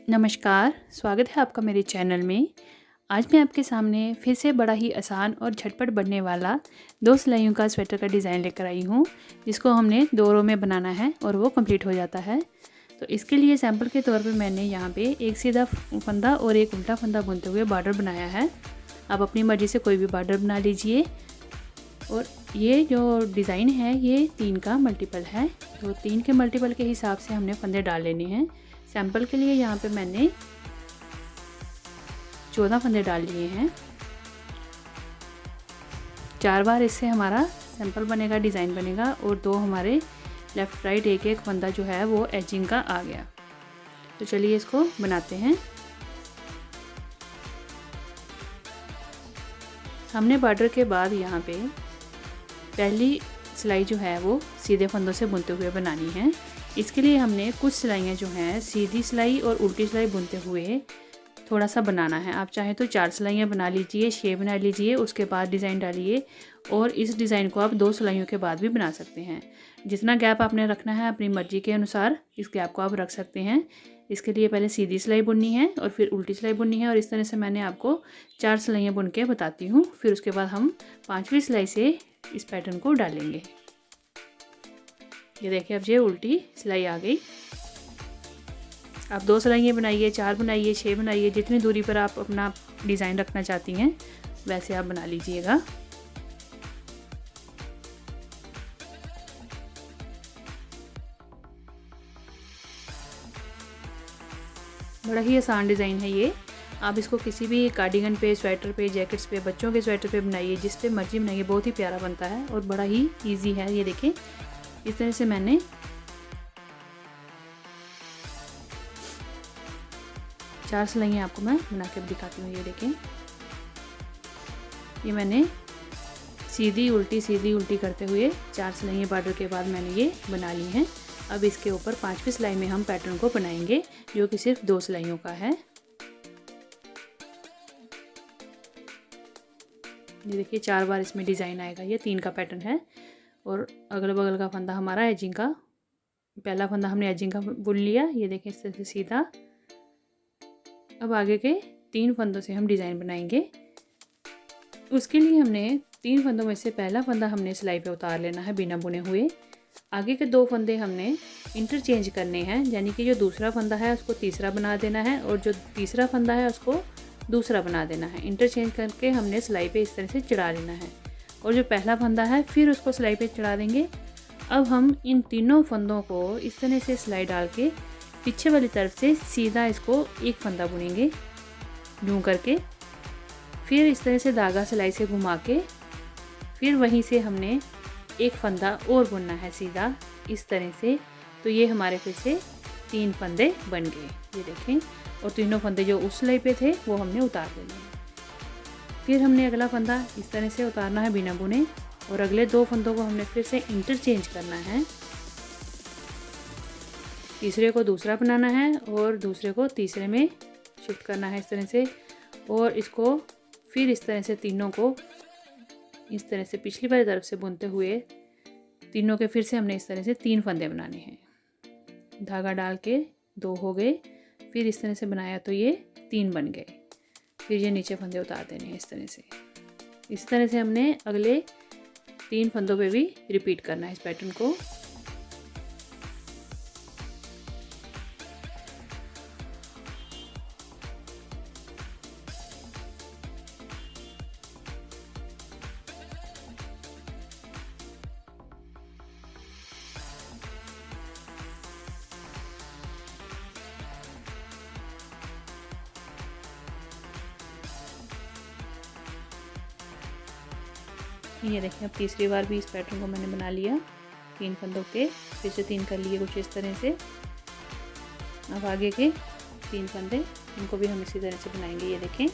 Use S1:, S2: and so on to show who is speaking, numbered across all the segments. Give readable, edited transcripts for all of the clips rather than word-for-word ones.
S1: नमस्कार, स्वागत है आपका मेरे चैनल में। आज मैं आपके सामने फिर से बड़ा ही आसान और झटपट बनने वाला 2 सिलाइयों का स्वेटर का डिज़ाइन लेकर आई हूँ, जिसको हमने 2 रो में बनाना है और वो कंप्लीट हो जाता है। तो इसके लिए सैंपल के तौर पे मैंने यहाँ पे एक सीधा फंदा और एक उल्टा फंदा बुनते हुए बॉर्डर बनाया है। आप अपनी मर्ज़ी से कोई भी बॉर्डर बना लीजिए। और ये जो डिज़ाइन है ये 3 का मल्टीपल है, तो 3 के मल्टीपल के हिसाब से हमने फंदे डाल लेने हैं। सैंपल के लिए यहाँ पे मैंने 14 फंदे डाल लिए हैं। 4 बार इससे हमारा सैंपल बनेगा, डिज़ाइन बनेगा, और 2 हमारे लेफ़्ट राइट एक एक फंदा जो है वो एजिंग का आ गया। तो चलिए इसको बनाते हैं। हमने बॉर्डर के बाद यहाँ पे पहली सिलाई जो है वो सीधे फंदों से बुनते हुए बनानी है। इसके लिए हमने कुछ सिलाइयाँ जो हैं सीधी सिलाई और उल्टी सिलाई बुनते हुए थोड़ा सा बनाना है। आप चाहें तो 4 सिलाइयाँ बना लीजिए, 6 बना लीजिए, उसके बाद डिज़ाइन डालिए, और इस डिज़ाइन को आप 2 सिलाइयों के बाद भी बना सकते हैं। जितना गैप आपने रखना है अपनी मर्ज़ी के अनुसार इस गैप को आप रख सकते हैं। इसके लिए पहले सीधी सिलाई बुननी है और फिर उल्टी सिलाई बुननी है, और इस तरह से मैंने आपको 4 सिलाइयाँ बुन के बताती हूँ। फिर उसके बाद हम 5वीं सिलाई से इस पैटर्न को डालेंगे। ये देखिए, अब ये उल्टी सिलाई आ गई। आप 2 सिलाइयाँ बनाइए, 4 बनाइए, 6 बनाइए, जितनी दूरी पर आप अपना डिज़ाइन रखना चाहती हैं वैसे आप बना लीजिएगा। बड़ा ही आसान डिज़ाइन है ये। आप इसको किसी भी कार्डिगन पे, स्वेटर पे, जैकेट्स पे, बच्चों के स्वेटर पे बनाइए, जिस पे मर्जी बनाइए, बहुत ही प्यारा बनता है और बड़ा ही ईजी है। ये देखें, इस तरह से मैंने 4 सिलाइयाँ आपको मैं बना के दिखाती हूँ। ये देखें, ये मैंने सीधी उल्टी करते हुए 4 सिलाइयाँ बॉर्डर के बाद मैंने ये बना ली हैं। अब इसके ऊपर 5वीं सिलाई में हम पैटर्न को बनाएंगे, जो कि सिर्फ 2 सिलाइयों का है। ये देखिए, 4 बार इसमें डिज़ाइन आएगा। ये 3 का पैटर्न है और अगल बगल का फंदा हमारा एजिंग का, पहला फंदा हमने एजिंग का बुन लिया। ये देखिए, इस तरह से सीधा। अब आगे के 3 फंदों से हम डिज़ाइन बनाएंगे। उसके लिए हमने 3 फंदों में से पहला फंदा हमने सिलाई पे उतार लेना है बिना बुने हुए। आगे के 2 फंदे हमने इंटरचेंज करने हैं, यानी कि जो दूसरा फंदा है उसको तीसरा बना देना है और जो तीसरा फंदा है उसको दूसरा बना देना है। इंटरचेंज करके हमने सिलाई पे इस तरह से चढ़ा लेना है, और जो पहला फंदा है फिर उसको सिलाई पे चढ़ा देंगे। अब हम इन तीनों फंदों को इस तरह से सिलाई डाल के पीछे वाली तरफ से सीधा इसको एक फंदा बुनेंगे यूँ करके। फिर इस तरह से धागा सिलाई से घुमा के फिर वहीं से हमने एक फंदा और बुनना है सीधा इस तरह से। तो ये हमारे फिर से 3 फंदे बन गए। ये देखें, और तीनों फंदे जो उस सिलाई पे थे वो हमने उतार देने हैं। फिर हमने अगला फंदा इस तरह से उतारना है बिना बुने, और अगले 2 फंदों को हमने फिर से इंटरचेंज करना है। तीसरे को दूसरा बनाना है और दूसरे को तीसरे में शिफ्ट करना है इस तरह से, और इसको फिर इस तरह से तीनों को इस तरह से पिछली वाली तरफ से बुनते हुए तीनों के फिर से हमने इस तरह से 3 फंदे बनाने हैं। धागा डाल के 2 हो गए, फिर इस तरह से बनाया तो ये 3 बन गए। फिर ये नीचे फंदे उतार देने हैं इस तरह से। इस तरह से हमने अगले 3 फंदों पे भी रिपीट करना है इस पैटर्न को। ये देखिए, अब तीसरी बार भी इस पैटर्न को मैंने बना लिया। 3 फंदों के फिर से 3 कर लिए कुछ इस तरह से। अब आगे के 3 फंदे इनको भी हम इसी तरह से बनाएंगे। ये देखें,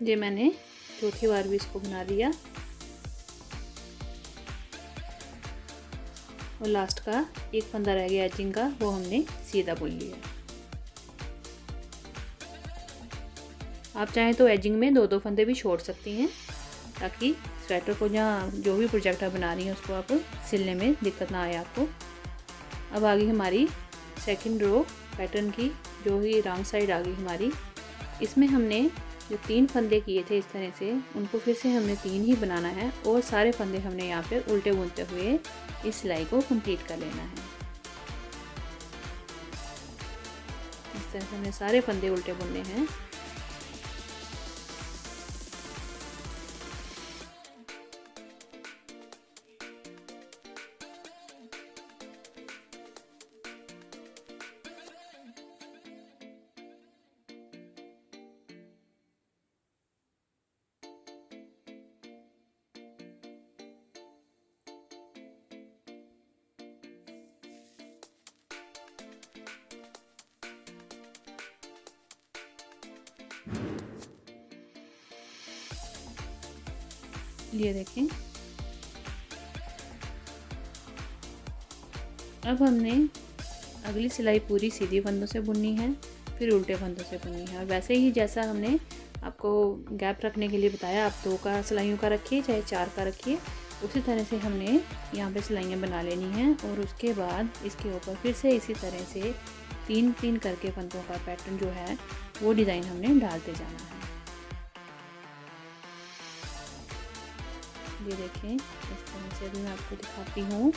S1: ये मैंने चौथी बार भी इसको बना लिया और लास्ट का एक फंदा रह गया एजिंग का, वो हमने सीधा बुन लिया। आप चाहें तो एजिंग में 2-2 फंदे भी छोड़ सकती हैं, ताकि स्वेटर को जहाँ जो भी प्रोजेक्ट आप बना रही हैं उसको आप सिलने में दिक्कत ना आए आपको। अब आ गई हमारी सेकंड रो पैटर्न की, जो ही रॉन्ग साइड आ गई हमारी। इसमें हमने जो 3 फंदे किए थे इस तरह से, उनको फिर से हमने 3 ही बनाना है और सारे फंदे हमने यहाँ पे उल्टे बुनते हुए इस सिलाई को कंप्लीट कर लेना है। इस तरह से हमने सारे फंदे उल्टे बुनने हैं। ये देखें, अब हमने अगली सिलाई पूरी सीधी फंदों से बुननी है, फिर उल्टे फंदों से बुननी है। और वैसे ही जैसा हमने आपको गैप रखने के लिए बताया, आप 2 का सिलाइयों का रखिए चाहे 4 का रखिए, उसी तरह से हमने यहाँ पे सिलाइयाँ बना लेनी हैं। और उसके बाद इसके ऊपर फिर से इसी तरह से 3-3 करके फंदों का पैटर्न जो है वो डिज़ाइन हमने डालते जाना है। ये देखें, इस तरह से अभी मैं आपको दिखाती हूँ।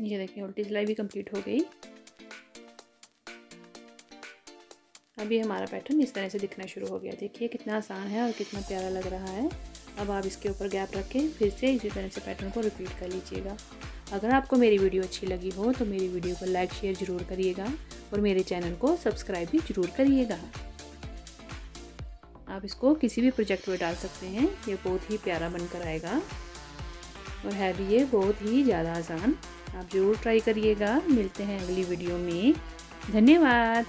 S1: ये देखिए, उल्टी सिलाई भी कंप्लीट हो गई। अभी हमारा पैटर्न इस तरह से दिखना शुरू हो गया। देखिए कितना आसान है और कितना प्यारा लग रहा है। अब आप इसके ऊपर गैप रख के फिर से इसी तरह से पैटर्न को रिपीट कर लीजिएगा। अगर आपको मेरी वीडियो अच्छी लगी हो तो मेरी वीडियो को लाइक शेयर ज़रूर करिएगा और मेरे चैनल को सब्सक्राइब भी ज़रूर करिएगा। आप इसको किसी भी प्रोजेक्ट में डाल सकते हैं, ये बहुत ही प्यारा बनकर आएगा और है भी ये बहुत ही ज़्यादा आसान। आप ज़रूर ट्राई करिएगा। मिलते हैं अगली वीडियो में। धन्यवाद।